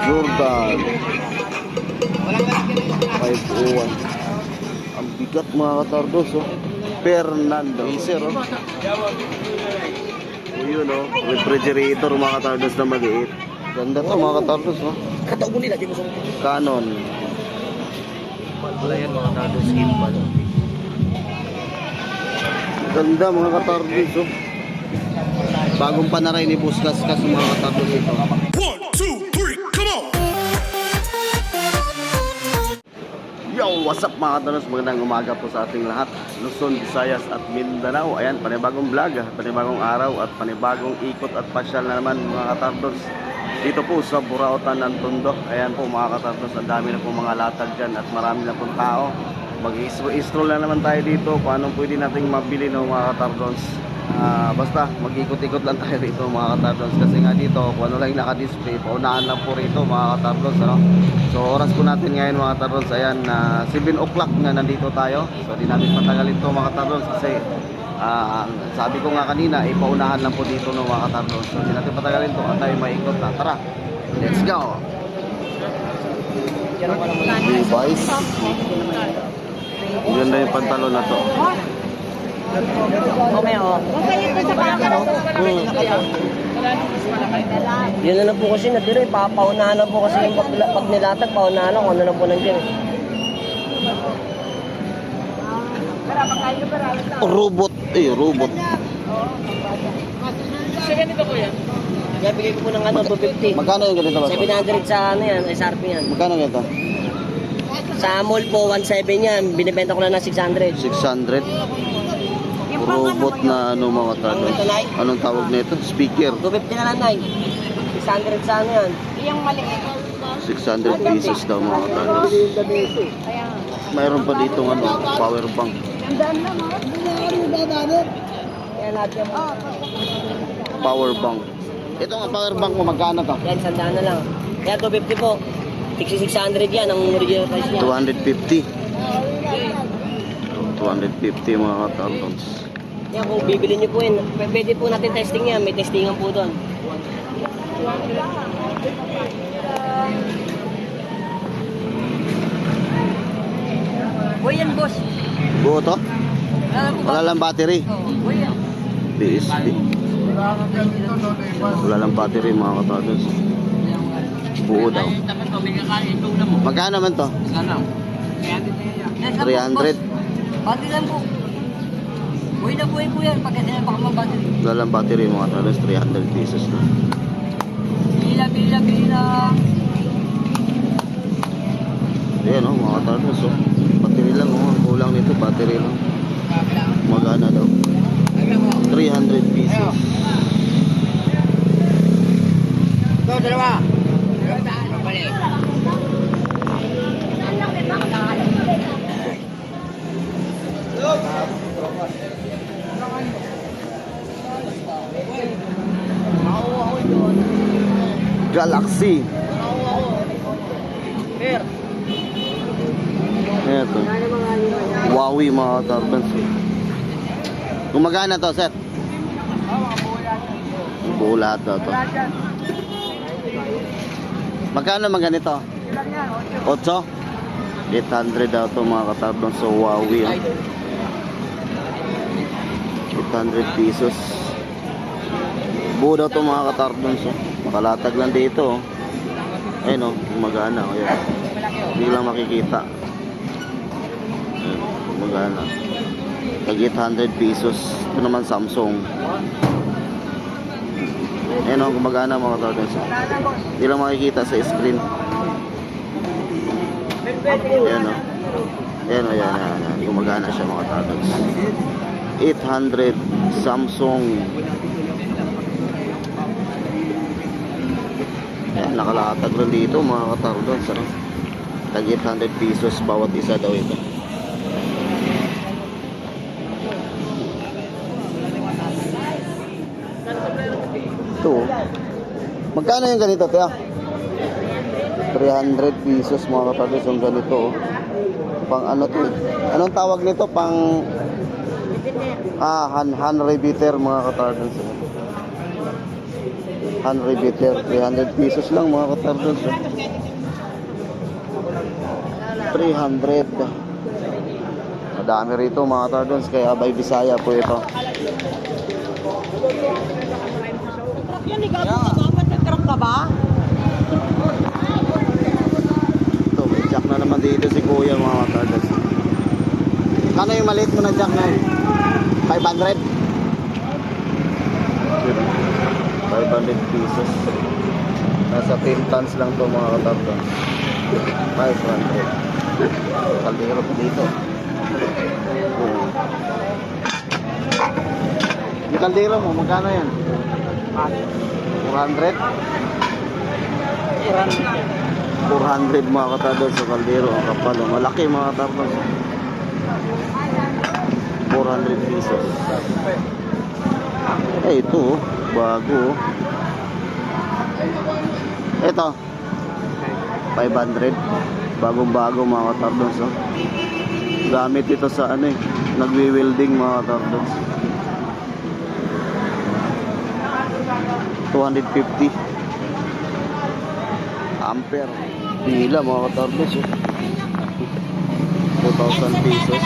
Jordan 501. Ang bigat mga katardos, oh. Fernando Iser, oh. O yun, oh. Refrigerator mga katardos na maliit. Ganda to mga katardos, oh. Canon. Wala yan mga katardos, gimbal. Ganda mga katardos, oh. Bagong panaray ni Puskas mga katardos ito. 1, 2, 3, come on! Yo, what's up mga katardos? Magandang umaga po sa ating lahat, Luzon, Visayas at Mindanao. Ayan, panibagong vlog, panibagong araw at panibagong ikot at pasyal na naman mga katardos. Dito po sa Burautan ng Tondo. Ayan po mga katardos, ang dami na po mga latag dyan at marami na pong tao. Mag-stroll na naman tayo dito kung anong pwede nating mabili no mga katardos. Basta mag-ikot-ikot lang tayo rito mga katardos, kasi nga dito kung ano lang yung naka-display, paunahan lang po rito mga katardos, ano? So oras po natin ngayon mga katardos, ayan, 7 o'clock na nandito tayo. So di natin patagalin to mga katardos kasi sabi ko nga kanina, paunahan lang po dito no mga katardos. So di natin patagalin to at tayo maikot na. Tara, let's go! Levi's, ganda yung pantalon na to. Yun na lang po kasi natira, paunahan lang po kasi yung pag nilatag, paunahan lang kung ano lang po nandiyan. Robot, robot. Sa ganito po yan? Kaya bigay ko po ng ano, 250. Magkano yung ganito ba? 700 sa ano yan, SRP yan. Magkano ganito? Sa mall po, 1.7 yan, binibenta ko lang ng 600. 600. Robot na ano mga katardos. Anong tawag na ito? Speaker. 250 na lang, Nay. 600 sa ano yan. Iyang maliit. 600 pesos daw mga katardos. Mayroon pa dito ano, power bank. Power bank. Ito nga power bank mo, magkano to? Yan, sandaan na lang. Kaya 250 po. 600 yan, ang original price niya. 250. 250 mga katardos. Yan, kung bibili niyo po yun, pwede po natin testing yan. May testingan po doon. Boy yan, boss. Buo to? Wala lang battery. Boy yan. BSD. Wala lang battery mga katardos. Buo daw. Magkano man to? 300. Battery lang po. Buhay na buhay po yan. Pag baka mga battery. Wala lang battery mga katardos. 300 pesos na. Bila. Ayan o mga katardos. Oh. Battery lang oh. Ang kulang nito battery lang. Magana daw. 300 pesos. Ito, dalawa. Galaxy. Eto. Huawei mga katardos. Gumagana to, sir? Buo lahat daw to. Magkano man ganito? 8? 800 daw to mga katardos. So Huawei. 800 pesos. Buo daw to mga katardos. Makalatag lang dito. Ayun o, gumagana. Ayan. Hindi lang makikita. Ayan, gumagana. Tag 800 pesos. Ito naman Samsung. Ayan o, gumagana mga katardos. Hindi lang makikita sa screen. Ayan o. Ayan. Gumagana siya mga katardos. 800 Samsung. Ayan, nakalatag lang dito mga katardos. Ano? Tag 800 pesos bawat isa daw ito. Ito. Magkano yung ganito, Tia? 300 pesos mga katardos yung ganito. Pang ano to? Anong tawag nito? Pang hand repeater mga katardos. hand repeater, 300 pesos lang mga katardons. 300. Madami rito mga katardons, kaya by Bisaya po ito. Yan, ikaw dapat nag-truck ka ba? Ito, may jack na naman dito si kuya mga katardons. Ano yung maliit mo na jack na yun? 500? 500 pesos. Nasa 10 tons lang to mga katardons. 500. Kaldero po dito. Oo. Yung kaldero mo, magkano yan? 400? 400 mga katardons sa kaldero. Ang kapal, oh. Malaki mga katardons. 400 pesos. Eh, ito, oh. Bago, oh. Ito 500. Bagong-bago mga katardons, oh. Gamit ito sa ano eh, nagwi-welding mga katardons. 250 ampere. Pila mga katardons, oh. 2,000 pesos.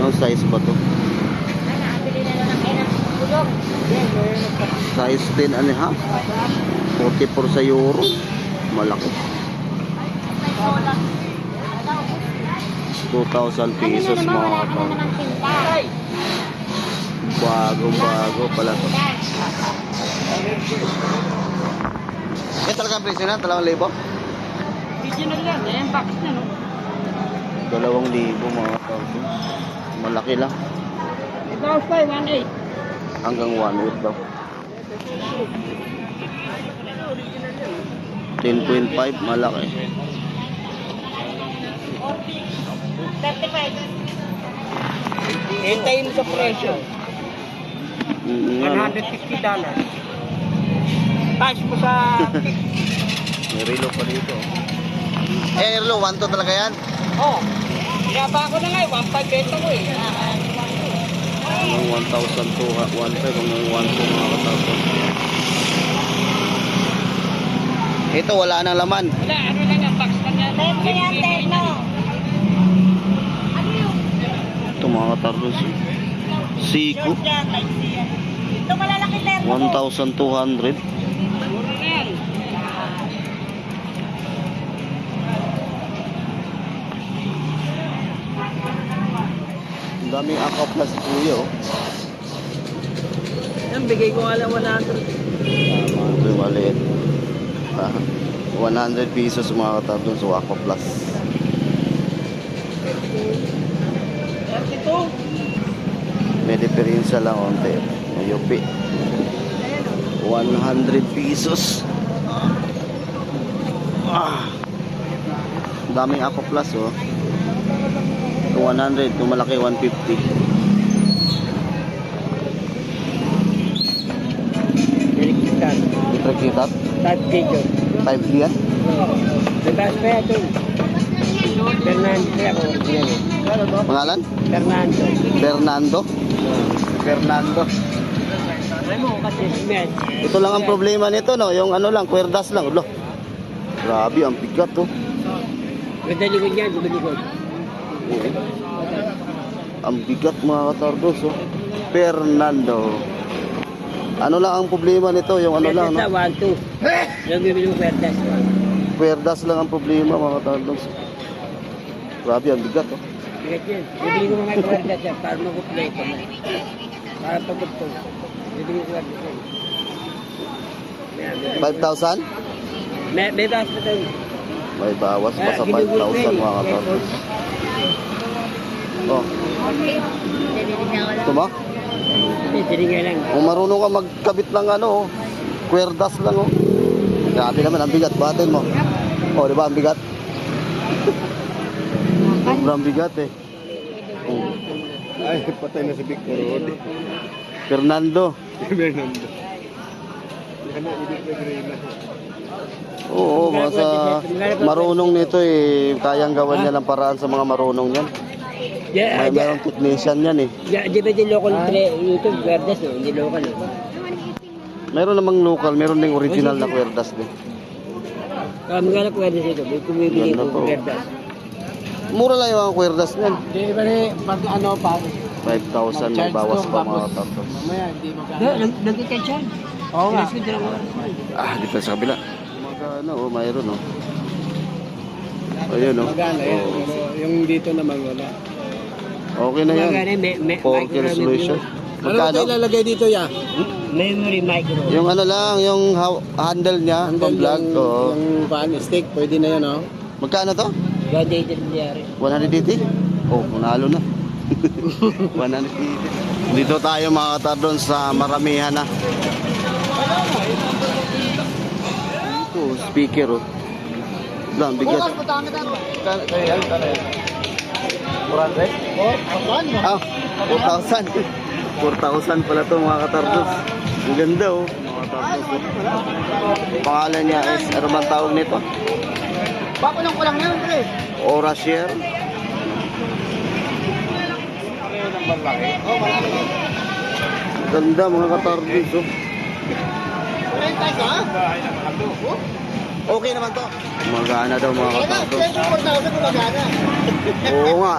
Ano size ba to? Size 10 and a half. 44 sa euro. Malaki. 2,000 pesos mga katardons. Bago pala to. Eh talaga ang presyo na? 2,000? Original yan, eh, box na no? 2,000 mga katardons. Malaki lang. Ikaw pa, 1.8. Hanggang 1.8 daw. 10.5 malaki. 35. Hintayin mo sa presyo. Ano? $150. Pass mo sa... May relo pa dito. Eh, relo, 1.2 talaga yan? Oh, pinaba ko na nga, 1.5 benta ko eh. Hanggang 1,200, 1.5 hanggang 1.2 mga katapos. Ito, wala nang laman. Wala, ano lang ang box lang yan. Ito mga katapos. Siku. Ito malalaki termo. 1,200. Mura na yan. Ang daming Aqua Plus kuya, oh. Yan, bigay ko nga lang 100. Tama, ito yung maliit. 100 pesos mga katapos sa Aqua Plus. 32. May diferensya lang onte. Mayupi. 100 pesos. Daming Aqua Plus, oh. Ito 100, ito malaki 150. Electrical. Electric heater, 5 kg. 5 yan. Nabas pa yan ito. Fernando kaya ako original eh. Pangalan? Fernando. Fernando. Fernando. Ay mo kasi simen. Ito lang ang problema nito, no? Yung ano lang, kwerdas lang. Ulo. Grabe, ang bigat, oh. Ganda likod yan, ganda likod. Ang bigat mga katardos, oh. Fernando. Ano lang ang problema nito, yung ano lang, no? 1, 2. Yung bibili mo kwerdas. Kwerdas lang ang problema mga katardos. Grabe, ang bigat, oh. Bigat yan. Bibili ko mga kwerdas yan para mag-complete mo. Para pagkutong. Bibili ko kwerdas yan. 5,000? May bas pa tayo. May bawas pa sa 5,000 mga katardos. Oh, ito ba? Tiringay lang. Kung marunong ka magkabit ng ano, oh. Kwerdas lang, oh. Grabe naman, ang bigat. Batin mo. Oh, di ba, ang bigat? Sobrang bigat, eh. Oh. Ay, patay na si Victor Rod. Fernando. Fernando. Yan na, edit na grila. Oo, basta marunong nito, eh. Kayang gawan niya ng paraan sa mga marunong yan. May merong technician yan, eh. Di ba di local YouTube kwerdas no? Hindi local no? Meron namang local, meron ding original na kwerdas din. Kaya magkano kwerdas ito? May kumibili Ganda ko to. kwerdas. Mura lang yung mga kwerdas niyan. Di ba pag ano pa, 5,000 may bawas pa mga katardos. mamaya hindi magkano. Nagkikatsan. Oo nga. Dito sa kabila. Magkano, mayroon oh. Ayun oh. Magana yan. Oh. Pero yung dito naman wala. Okay na yan. 4K resolution. Ano Magkano? ito ilalagay dito ya? Memory micro. Yung ano lang, yung handle niya, pang vlog. Oo. Yung fan, stick, pwede na yan, oh. Magkano to? Validated nangyari. 180? Oh, manalo na. 180. Dito tayo mga katardon sa maramihan na. Ito, speaker oh. Lang, bigat. Ah, 4,000. 4,000 pala to mga katardon. Ang ganda oh. Mga katardon. Pangalan niya is, ano bang tawag nito? Bakulong ko lang yan, pre. Aura Share. Ganda mga katardis oh. Okay naman to. Magana daw mga katardis. Oo nga.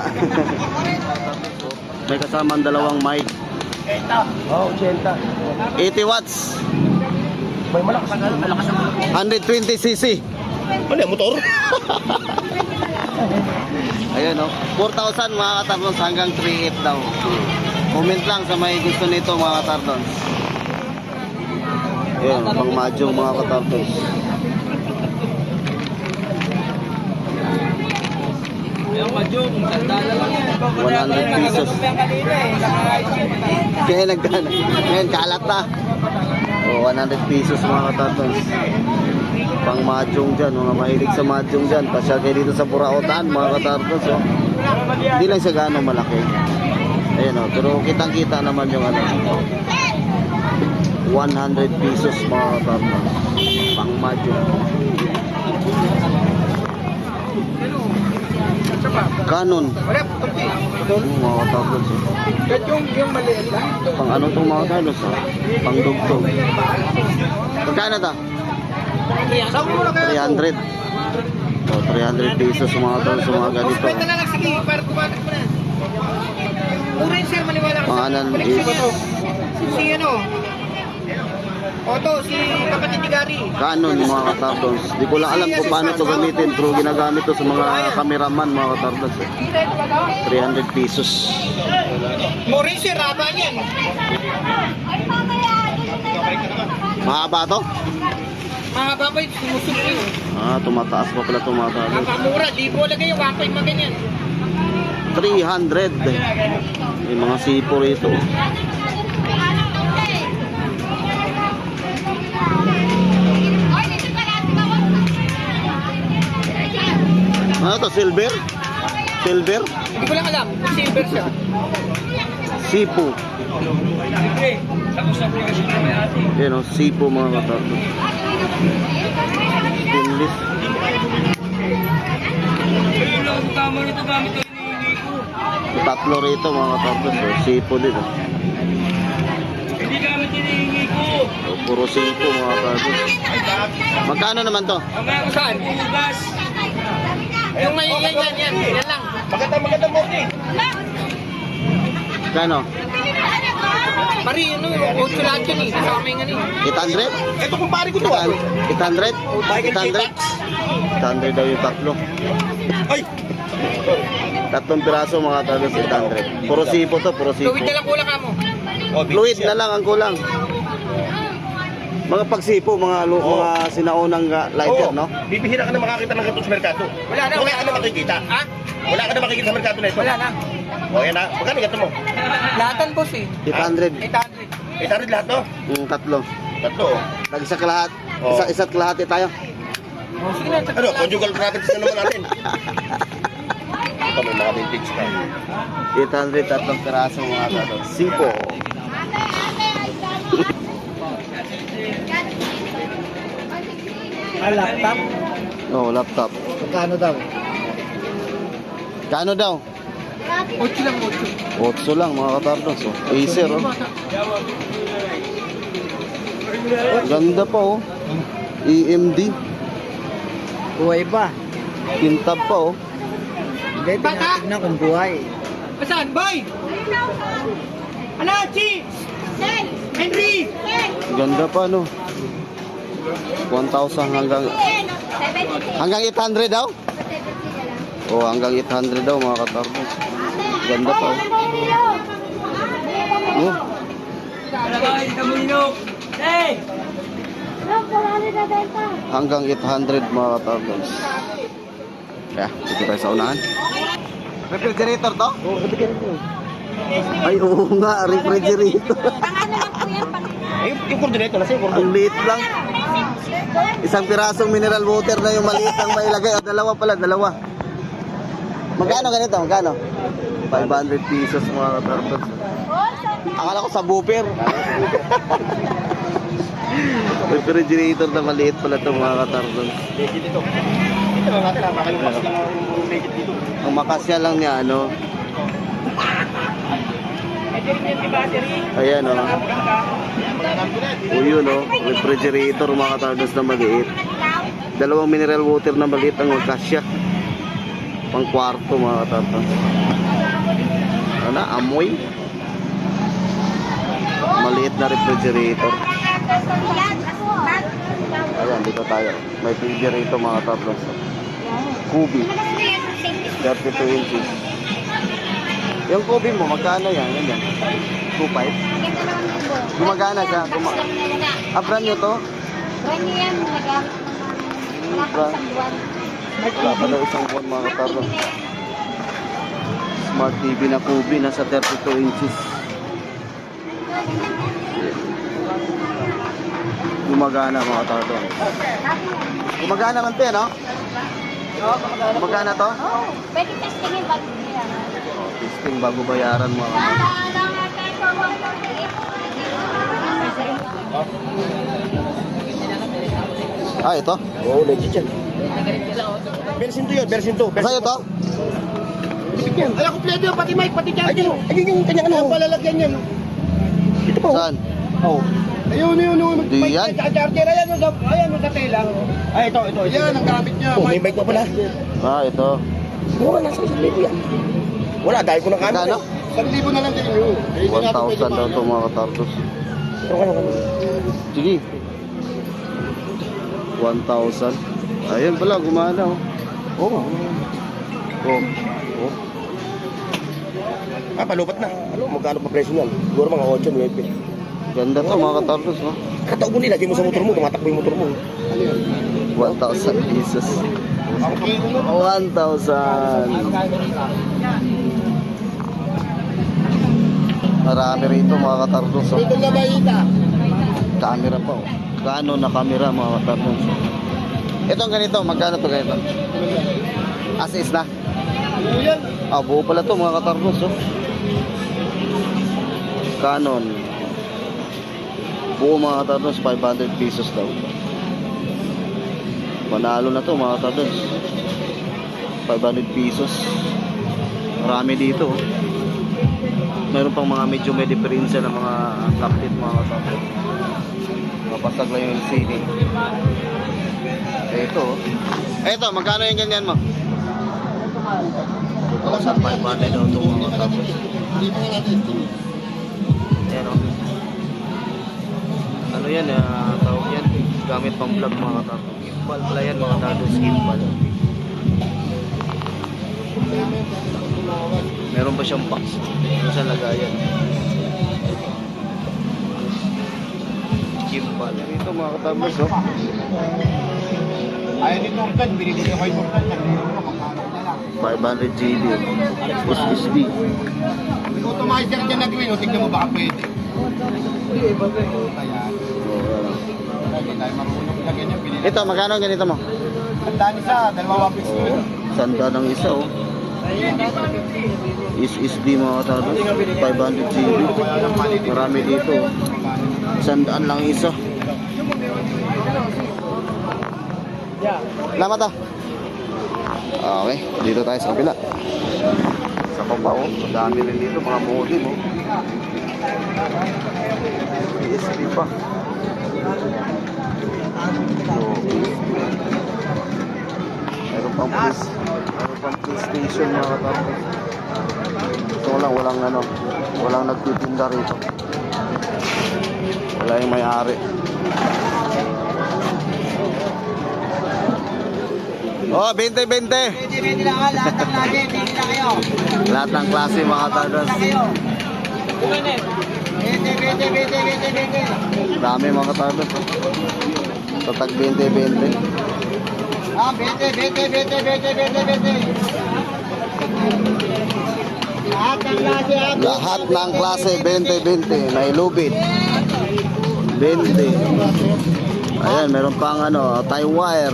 May kasamang dalawang mic. Oh, 80. 80 watts. May malakas ang 120cc. Ano yung motor? Ayun oh. 4,000 mga katardons hanggang 3,800 daw. Comment lang sa may gusto nito mga katardons. Ayun, pang madyong mga katardons. Yung madyo, kung sandala lang yan. 100 pesos. Kaya nagdana. Ngayon kalat na. O 100 pesos mga katardons. Pang madyong dyan, mga mahilig sa madyong dyan. Pasyal kayo dito sa Burautan mga katardons. Oh. Hindi lang siya gaano malaki. Ayun o, pero kitang kita naman yung ano. 100 pesos mga katardons. Pang madyong. Canon. Mga katardons. Yung maliit lang. Pang ano itong mga katardons? Pang dugtong. Magkano ta? 300. So, 300 pesos mga tol sa mga ganito. Kwenta na lang, sige, para kumakas mo na. Urin, sir, maniwala ka Pangalan is Si ano? Otto, si kapatid ni Gary. Canon mga katardons. Di ko lang alam kung paano ito gamitin, pero ginagamit ito sa mga cameraman mga katardons. 300 pesos. Morin, sir, haba niyan. Mahaba to? Mahaba pa yung sumusunod yun. Ah, tumataas pa pala ito mga katardons. Nakamura, libo lagay yung wapay mga ganyan. 300. May mga sipo rito. Ano to? Silver? Silver? Hindi ko lang alam kung silver siya. Sipo. Yan o, sipo mga katardons. Stainless. Tatlo rito mga katardons. O, sipo din o. Hindi gamit hinihingi ko. O, puro sipo mga katardons. Magkano naman to? Mamaya ko saan? Bugas. Yung may yan lang. Maganda mo eh. Magkano? Pari, ano, yung lahat yun eh. Kasama yung ano eh. 800? Ito kung pari ko to 800? 800? 800 daw yung tatlo. Ay! Tatlong piraso mga katardons, 800. Puro sipo to, puro sipo. Gawin na lang kulang ka mo. Fluid na lang ang kulang. Mga pagsipo, mga sinaunang lighter, no? Bibihira ka na makakita ng ganito sa merkado. Wala na. Wala ka na makikita. Ha? Wala ka na makikita sa merkado na ito. Wala na. O yan na. Magkano ganito mo? Lahatan boss eh. 800. 800. 800 lahat to? Yung tatlo. Tatlo. Nag-isa ka lahat. Oo. Isa't kalahati tayo. Oh, sige na. Ano? Conjugal properties na naman natin. Ito may mga vintage ka. 800 tatlong piraso mga katardons. Sipo. Laptop? Oh, laptop. Magkano daw? Kano daw? 8 lang, 8 lang mga katardons. Oh. Acer, oh. Ganda pa oh. EMD. Buhay pa. Kintab pa oh. Hindi, tingnan kung buhay. Saan, boy? Ano, Chi? Henry! Ganda pa no. 1,000 hanggang 800 daw? Oh, hanggang 800 daw mga katarbos. Ganda pa oh. Oh. Hanggang 800 mga katarbos. Kaya, dito tayo sa unahan. Refrigerator to? Oo, refrigerator. Ay, oo nga, refrigerator. Yung coordinator na siya. Ang liit lang. Isang pirasong mineral water na yung maliit ang mailagay. Ah, dalawa pala, dalawa. Magkano ganito? Magkano? 500 pesos mga katarbos. Akala ko sa booper. Refrigerator na maliit pala ito mga katarbos. Ito lang natin. Makalipas lang ang legit dito. Ang makasya lang niya ano. Ayan o. O yun o. Refrigerator mga katarbos na maliit. Dalawang mineral water na maliit ang magkasya. Pang kwarto mga katarbos. Ano? Amoy. Maliit na refrigerator. Ayan, dito tayo. May TV rito mga katarbos. Kubi. 32 inches. Yung kubi mo, magkano yan? Yan yan. 2.5? Gumagana siya. Brand nyo to? Wala pa daw isang buwan mga katarbos. Smart TV na kubi. Nasa 32 inches. Gumagana mga katarbos. Gumagana man ito, no? Gumagana to? Pwede testingin bago nila. Testing bago bayaran mga katarbos. Ah, ito? Oo, legit yan. Version 2 yun, version 2. Sa'yo to? Ay, kompleto yun, pati mic, pati charger. Ayun yung kanyang ano. Ang palalagyan yan. Ito po. Saan? Oo. Ayun. Di yan? Charger, ayan yung sa tela. Ay, ito. Yan, ang gamit niya. Oh, may mic pa pala. Ah, ito. Oo, nasa 1,000 yan. Wala, dahil ko ng Magkano? 1,000 na lang din yun. 1,000 daw ito mga katarbos. Sige. 1,000. Ayun pala, gumana oh. Oo. Oh. Ah, palupat na. Ano, magkano pa presyo yan? Siguro mga 8, 9. Ganda to mga katarbos, no? Kataog mo nila, mo sa motor mo, tumatakbo yung motor mo. 1,000 pesos. 1,000. Marami rito mga katarbos. Oh. Ito na ba ita? Camera pa oh. Canon na camera mga katarbos. Ito ang ganito, magkano to ganito? As is na? Yan. Ah, buo pala to mga katarbos. Oh. Canon. Buo mga katarbos, 500 pesos daw. Panalo na to mga katarbos. 500 pesos. Marami dito. Oh. Meron pang mga medyo may diferensya ng mga captive mga katarbos. Mapasag lang yung LCD. Ito. Ito, magkano yung ganyan mo? 2,500 daw ito mga katarbos. Ayan o. Ano yan, tawag yan. Gamit pang vlog mga katarbos. Gimbal pala yan mga katarbos. Gimbal. Meron pa siyang box. Sa lagayan. Gimbal. Ito mga katarbos oh. Ayaw ni Torkan, binibili ko yung Torkan. 500 GB. SSD. Automizer dyan na gawin, tignan mo baka pwede. Ito, magkano ang ganito mo? Tandaan isa, dalawa wapis ko yun. Sanda ng isa oh. SSD mga katarbos. 500 GB. Marami dito. Sandaan lang isa. Salamat ah. Okay, dito tayo sa kabila. Sa baba oh, dami rin dito mga modem oh. PSP pa. Meron pang PlayStation mga katardos. So walang nagtitinda rito. Wala yung may-ari. Oh, 20-20. Pwede lang lahat ng klase, pwede na kayo. Lahat ng klase mga katardos. Pwede. Dami mga katardos. Tatag 20-20. Ah, vete. Lahat ng klase 20-20. May lubid 20. Ayan, meron pang tie wire.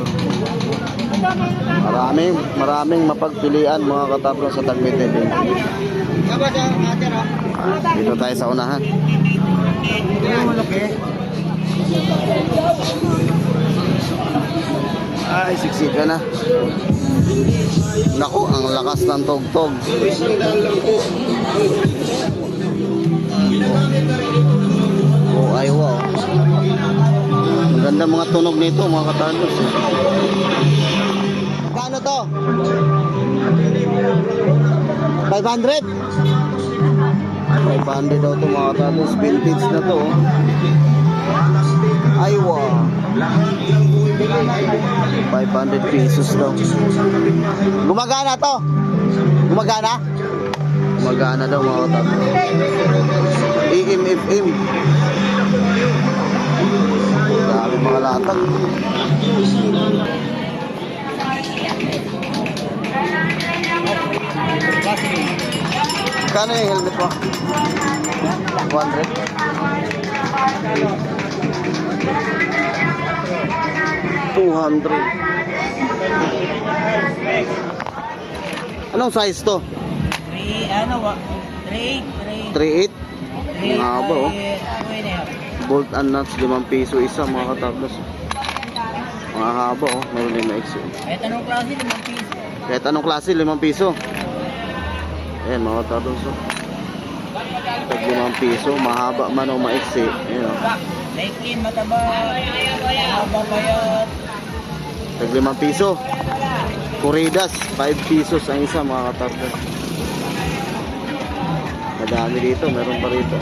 Maraming mapagpilian mga katardos sa tag 20-20. Dito tayo sa unahan. Ay, siksika na. Naku, ang lakas ng tugtog. Oh, ay wow. Ang ganda mga tunog nito mga katardos. Kano to? 500? 500 daw ito mga katardos. Vintage na to. Ay wow. 500 pesos daw. Gumagana to? Gumagana? Gumagana daw mga katardos. AM/FM. Dami mga latag. Kano yung helmet mo? 200. Anong size to? 3.8. Ang haba oh. Bolt and nuts 5 piso isa mga katardos. Ang haba oh. Meron din maiksi. Kahit anong klase, 5 piso. Kahit anong klase 5 piso. Ayan mga katardos oh. Tag 5 piso. Mahaba man o maiksi. Ayan oh. Lekin, mataba, mahaba bayad. Tag 5 piso. Corridas 5 pesos ang isa mga katardos. Madami dito, meron pa rito.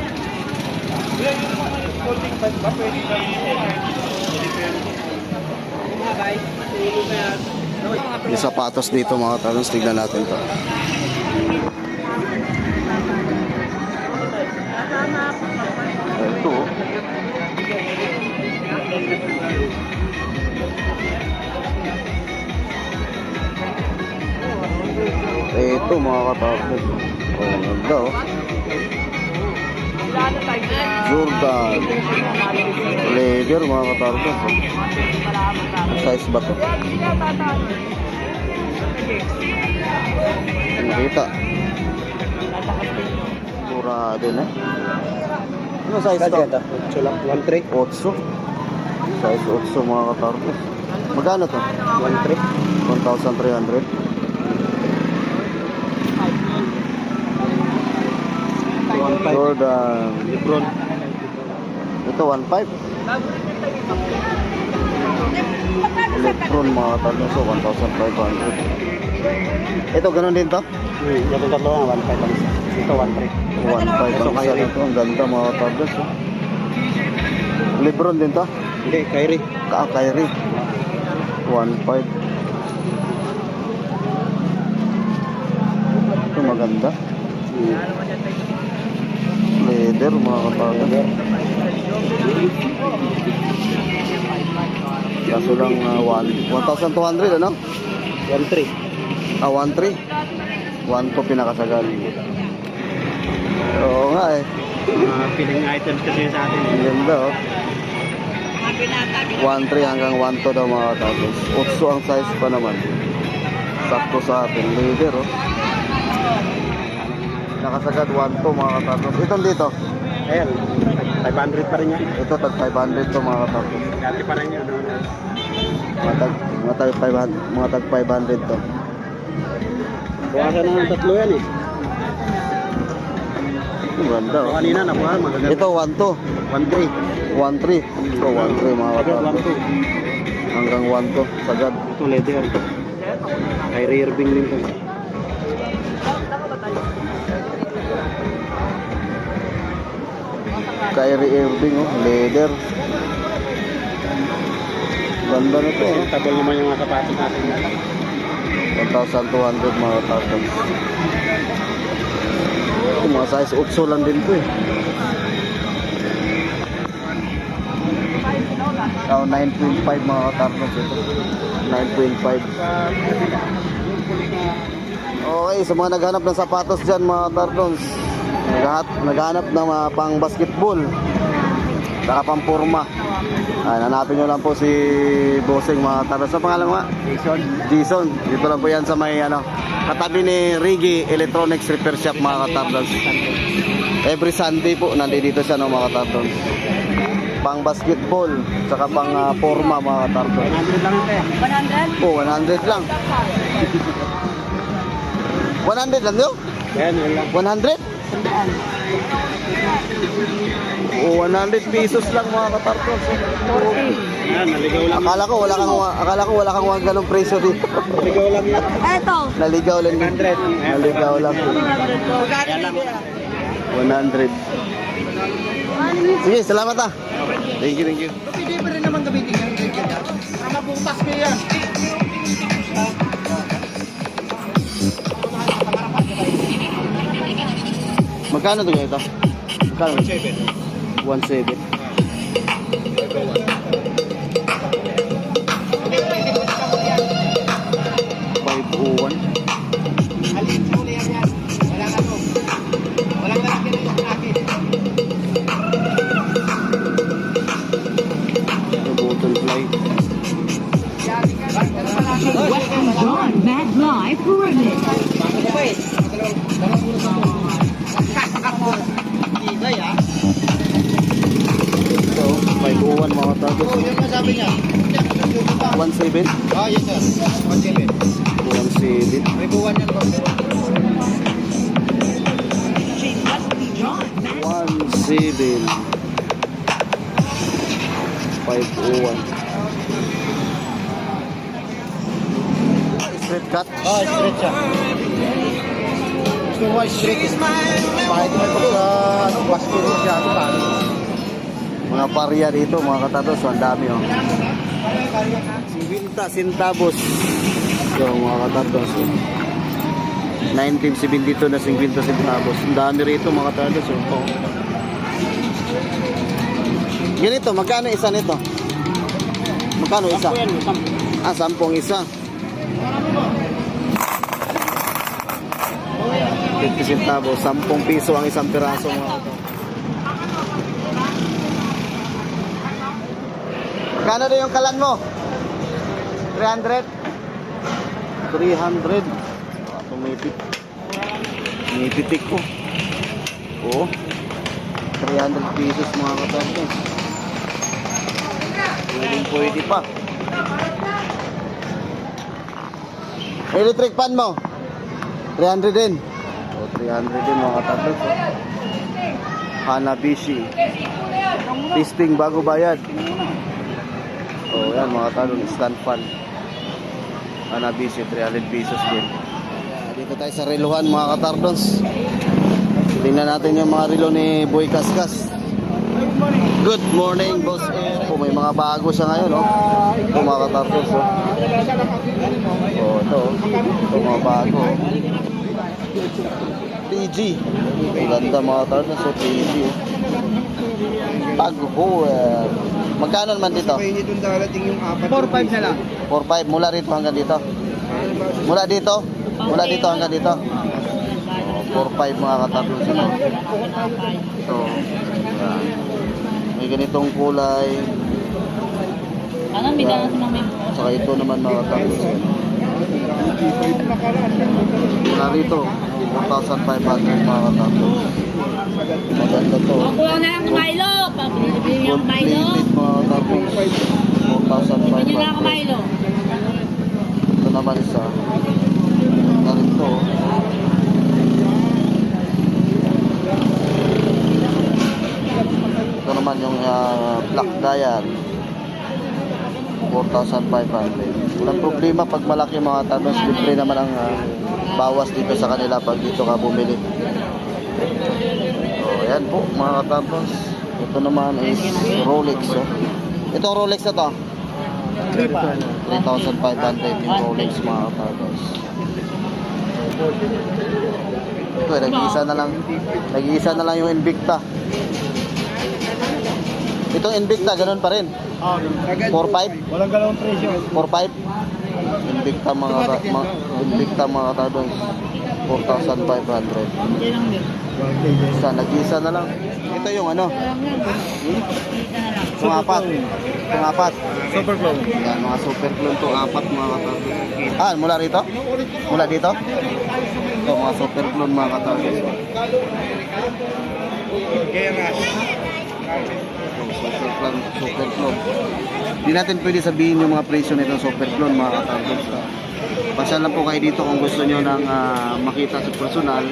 Yung sapatos dito mga katardos, tignan natin to. Ito oh. Ito mga katardos. Oh, ganda oh. Jordan leather mga katardos. Ang size ba to? Nakita. Mura din eh. Ano size to? 8 lang, 1.3. 8. Size 8 mga katardos. Magkano to? 1.3. 1,300. Jordan Lebron. ito 1.5. Lebron mga katardos, so 1,500. Ito ganun din to? Yung tatlo nga, 1.5 lang isa. Ito 1.3. 1.5 ang isa nito. Ang ganda mga katardos oh. Lebron din to? Hindi, Kyrie. Kyrie 1.5. Ito maganda. Leather mga katardos. Kaso lang 1,200 ano? 1.3. 1.3. 1.2 pinakasagal. Oo nga eh. Mga piling items kasi sa atin. Ang ganda oh. 1.3 hanggang 1.2 daw mga katardos. 8 ang size pa naman. Sakto sa atin. Leather oh. Nakasagad 1.2 mga katardos. Itong dito. Ayan, 500 pa rin yan. Ito tag 500 to mga katardos. Dati pa rin yun. Mga tag 500 to. Buwasan na ng tatlo yan eh. Ang ganda. Oh. Kanina nakuha, magaganda. Ito 1-2. 1-3. 1-3. Ito 1-3 mga Agad katardos. 1-2. Hanggang 1-2. Sagad. Ito leather. Kyrie Irving din to. Kyrie Irving, oh. Leather. Ganda na to. Oh. Tabal naman yung mga sapatos natin. 1,200 mga katardos. Ito mga size 8 lang din to eh. Oh, 9.5 mga katardos ito. 9.5. Okay, sa mga naghanap ng sapatos dyan mga katardos, naghanap ng mga pang basketball, saka pang forma. Hanapin nyo lang po si Bossing mga katardos. Sa pangalan mo? Jason. Dito lang po yan sa may katabi ni Rigi Electronics Repair Shop mga katardos. Every Sunday po nandito siya no, mga katardos. Pang basketball, saka pang forma mga katardos. 100 lang ito. 100? Oh, 100 lang. 100 lang yun? Ayan, yun lang. 100? Oh, 100 pesos lang mga katardos. Ayan, naligaw lang. Akala ko wala kang ganong presyo dito. Naligaw lang yan. Eto. Naligaw lang. 100. Naligaw lang. Kaya lang. 100. Sige, salamat ah. Thank you. Pwede pa rin naman gamitin yan. Sama butas ko yan. Magkano to ganito? Magkano? 1.7. 501. Alin sa uli yan yan. Walang ano. Walang lalaki na yung akin. Butterfly. John Mad Live Pyramid. Igay ah. Ito, 501 mga katardos. Oh, yun ang sabi niya. 1.7. Ah, yes sir. 1-7. 1.7. May buwan yan po. 1.7. 501. Straight cut. Ah, straight siya. Gusto mo straight is kahit naman pagka basket mo siya. Ito pa. Mga parya dito mga katardos. Ang dami oh. 50 centavos. So mga katardos. 1972 na 50 centavos. Ang dami rito mga katardos. Oh. Ganito, magkano isa nito? Magkano isa? 10 isa. 50 centavos, 10 piso ang isang piraso mga katardos. Magkano na yung kalan mo? 300? 300. Tumipitik ko. Oo. 300 pesos mga katardos. Pwede pa. Electric fan mo? 300 din. O, 300 din mga katardos. Hanabishi. Testing bago bayad. O, yan mga katardos. Stand fan. Hanabishi, 300 pesos din. Dito tayo sa relohan mga katardos. Tingnan natin yung mga relo ni Boy Kaskas. Good morning, Boss Eric. May mga bago siya ngayon, no? Ito mga katardos, oh. Ito mga bago. PG. Ang ganda mga katardos, oh. PG, oh. Tag-Heuer. Magkano naman dito? 4-5 na lang. 4.5 mula rito hanggang dito. Mula dito hanggang dito. 4.5 mga katardos ito. So, may ganitong kulay. Ano, may ganang sa mga Saka ito naman mga katardos. Mula rito, 4,500 mga katardos. Maganda to. Kuha na lang ng Milo. Pabili yung Milo. Completed mga katardos. Bili nyo na ako 4,500. Milo. Ito naman isa. Ito rin to. naman yung Black Dial. 4,500. Walang problema pag malaki mga tardos. Libre naman ang bawas dito sa kanila pag dito ka bumili. So, ayan po mga tardos. Ito naman is Rolex. Oh. Ito Rolex na to. 3,500 yung Rolex mga tardos. Ito, nag-iisa na lang yung Invicta. Itong Invicta, ganun pa rin. 4.5? Walang galawang presyo. 4.5? Invicta mga tardos. 4,500. Isa, nag-iisa na lang. Ito yung ano? Itong apat. Super clone. Yan, mga super clone to apat mga katardos. Ah, mula rito? Mula dito? Ito, mga super clone mga katardos. Kaya nga. Super clone. Hindi natin pwede sabihin yung mga presyo nitong super clone mga katardos. Pasal lang po kayo dito kung gusto nyo nang makita sa personal.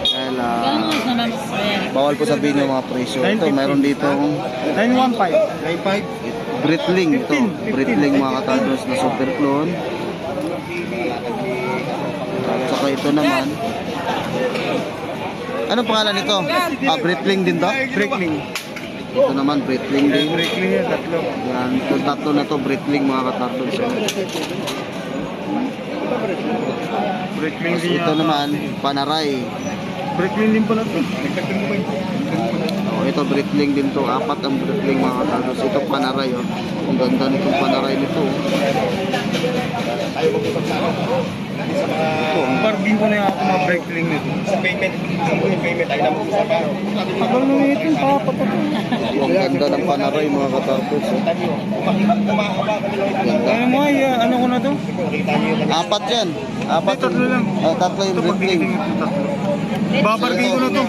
Dahil bawal po sabihin yung mga presyo. Ito, mayroon dito 915. Breitling ito. Breitling mga katardos na super clone. At saka ito naman. Anong pangalan nito? Breitling din to? Breitling. Ito naman Breitling din. Breitling yan, tatlo. Yan, itong tatlo na to Breitling mga katardos. Breitling Tapos din ito yan. naman Panerai. Breitling din pala ito. Nagtagdag mo ba ito? Ito Breitling din to. Apat ang Breitling mga katardos. Ito Panerai. Oh. Ang ganda nitong Panerai nito. Ito, bargain ko na yung ako mga Breitling nito. Sa payment ay naman sa pa. Abang nung ito, papatok. Ang ganda ng Panerai mga katardos. Ganda. Ano mo ay, ano ko na to? Apat yan. Apat Hindi, tatlo lang. Tatlo yung Breitling. Babargain ko na to.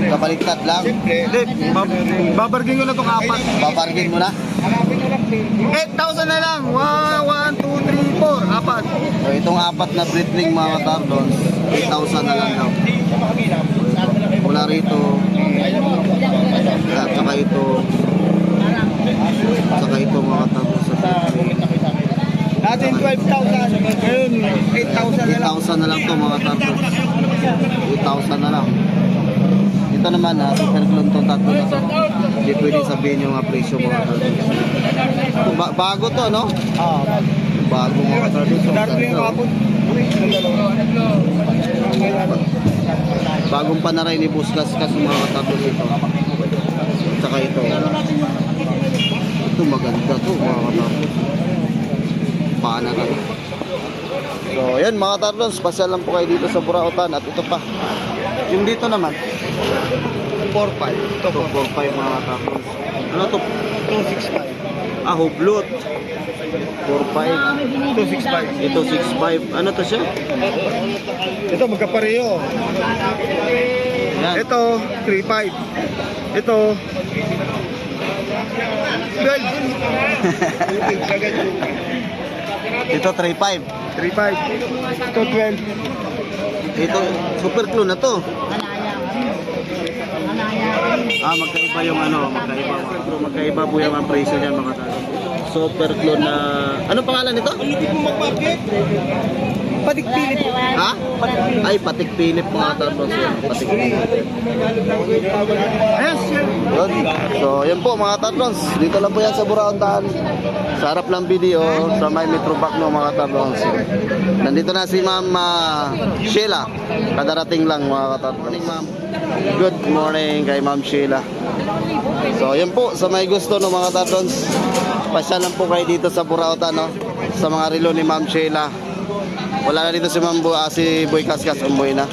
Kabaliktad lang. Hindi, babargain ko na itong apat. Babargain mo na. 8,000 na lang. 1, 2, 3, 4. Apat. So, itong apat na Breitling mga katardos, 8,000 na lang daw. Mula rito. At saka ito. At saka ito mga katardos sa Breitling. Natin 12,000. Ngayon, 8,000 na lang. 8,000 na lang to mga katardos. 8,000 na lang. Ito naman super clone to, tatlo na to. Hindi pwede sabihin yung presyo mga katardos. Bago to, no? Bago mga katardos. Darkling kapon. Bagong Panerai ni Buskas mga katardos ito. At saka ito. Ito maganda to mga katardos. Panerai. So yan mga katardos, pasyal lang po kayo dito sa Burautan. At ito pa. Yung dito naman 4.5. Ito 4.5 mga katardos. Ano to? 265. Hublot. 4.5. 265. Ito 6.5. Ano to siya? Ito magkapareho. Yan. Ito 3.5. Ito 12. Ito 3.5. 3.5. Ito 12. Ito super clone na to. Magkaiba yung magkaiba po yung ang presyo niyan mga tao. Super clone na ano pangalan nito? Patik Philip. Ha? Ay, Patik Philip mga tao. Patik Philip. Yes, sir. Yun. So, yan po mga tatlons. Dito lang po yan sa Burautan. Sa harap ng video, sa may Metropac no mga tatlons. Nandito na si Ma'am Sheila. Kadarating lang mga tatlons. Good morning kay Ma'am Sheila. So, yan po. Sa may gusto no mga tatlons. Pasya lang po kayo dito sa Burautan no. Sa mga relo ni Ma'am Sheila. Wala na dito si si Boy Kaskas. Umuwi na.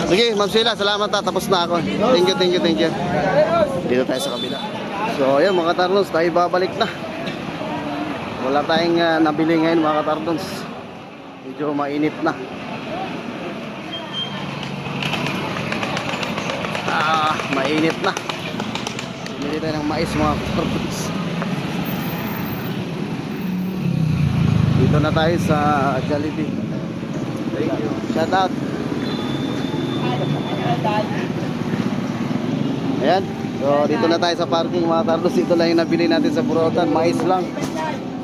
Sige, Ma'am Sheila, salamat ha. Tapos na ako. Thank you. Dito tayo sa kabila. So, ayan mga katarlons, tayo babalik na. Wala tayong nabili ngayon mga katarlons. Medyo mainit na. Mainit na. Bili tayo ng mais mga katarlons. Dito na tayo sa Jollibee. Thank you. Shout out. Ayan. So dito na tayo sa parking mga tardos. Ito lang yung nabili natin sa Burautan. Mais lang.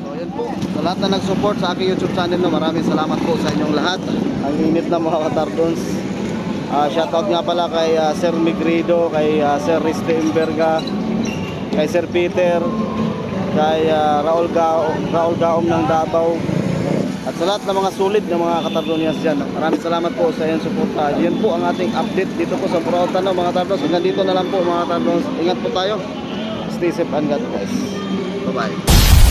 So yan po. Sa lahat na nag-support sa aking YouTube channel, no, maraming salamat po sa inyong lahat. Ang init na mga katardons. Shoutout nga pala kay Sir Migrido, kay Sir Riste Imberga, kay Sir Peter, kay Raul Gaom ng Davao, at sa lahat ng mga sulit na mga katardonians dyan. Maraming salamat po sa inyong suporta. Yan po ang ating update dito po sa Burautan, no, mga katardos. Hanggang dito na lang po mga katardos. Ingat po tayo. Stay safe and God bless. Bye bye.